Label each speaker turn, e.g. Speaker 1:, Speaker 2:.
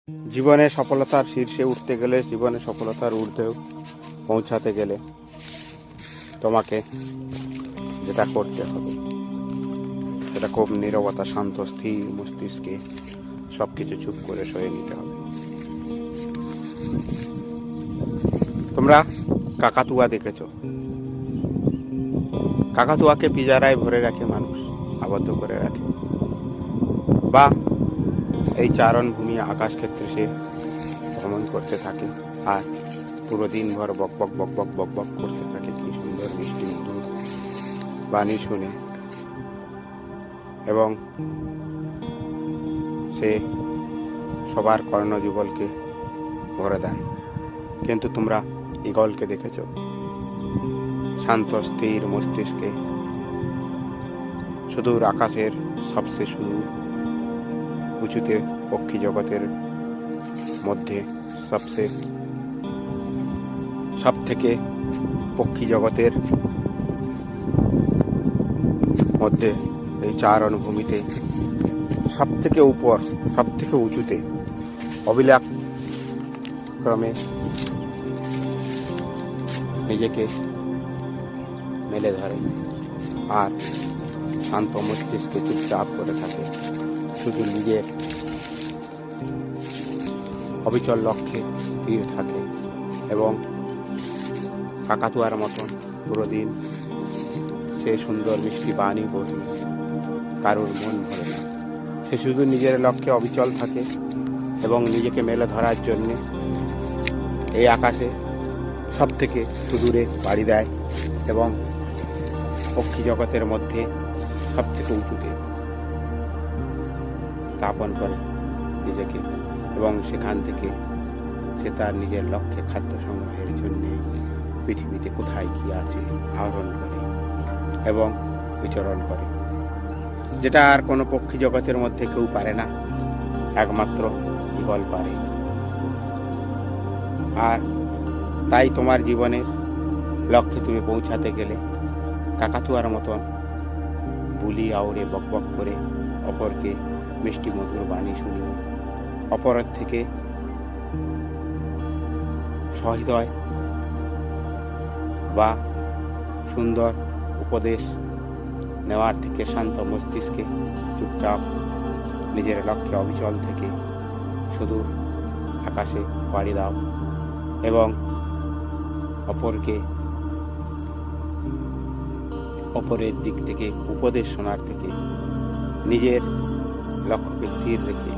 Speaker 1: জীবনে সফলতার শীর্ষে উঠতে গেলে, জীবনে সফলতার ঊর্ধ্বেও পৌঁছাতে গেলে তোমাকে যেটা করতে হবে সেটা খুব নীরবতা, শান্ত স্থির মস্তিষ্কে সব কিছু চুপ করে সয়ে নিতে হবে। তোমরা কাকাতুয়া দেখেছ? কাকাতুয়াকে পিঁজারায় ভরে রাখে মানুষ, আবদ্ধ করে রাখে, বা এই চারণভূমি আকাশ ক্ষেত্রে সে ভ্রমণ করতে থাকে আর পুরো দিনভর বক বক বক বক বক বক করতে থাকে। কি সুন্দর মিষ্টি মধুর বাণী শুনে, এবং সে সবার কর্ণযুগলকে ভরে দেয়। কিন্তু তোমরা ঈগলকে দেখেছ? শান্ত স্থির মস্তিষ্কে সুদূর আকাশের সবচেয়ে সুদূর উঁচুতে পক্ষী জগতের মধ্যে সব থেকে পক্ষী জগতের মধ্যে এই চার অনুভূমিতে সব থেকে উপর, সব থেকে উঁচুতে অবিলাপ ক্রমে নিজেকে মেলে ধরে আর শান্ত মস্তিষ্কে চুপচাপ করে থাকে, শুধু নিজের অবিচল লক্ষ্যে স্থির থাকে। এবং কাকাতুয়ার মতন পুরো দিন সে সুন্দর মিষ্টি বাণী বলে কারোর মন ভরে না। সে শুধু নিজের লক্ষ্যে অবিচল থাকে এবং নিজেকে মেলে ধরার জন্যে এই আকাশে সব থেকে সুদূরে বাড়ি দেয় এবং পক্ষী জগতের মধ্যে সব থেকে উঁচুতে স্থাপন করে নিজেকে, এবং সেখান থেকে সে তার নিজের লক্ষ্যে খাদ্য সংগ্রহের জন্যে পৃথিবীতে কোথায় কী আছে আহরণ করে এবং বিচরণ করে, যেটা আর কোনো পক্ষী জগতের মধ্যে কেউ পারে না, একমাত্র ঈগল পারে। আর তাই তোমার জীবনের লক্ষ্যে তুমি পৌঁছাতে গেলে কাকাতুয়ার মতন বুলি আউড়ে বকবক করে অপরকে মিষ্টি মধুর বাণী শুনিয়ে অপরের থেকে সহৃদয় বা সুন্দর উপদেশ নেওয়ার থেকে শান্ত মস্তিষ্কে চুপচাপ নিজের লক্ষ্যে অবিচল থেকে সুদূর আকাশে পাড়ি দাও এবং অপরের দিক থেকে উপদেশ শোনার থেকে নিজের লক্ষ্যকে স্থির রেখে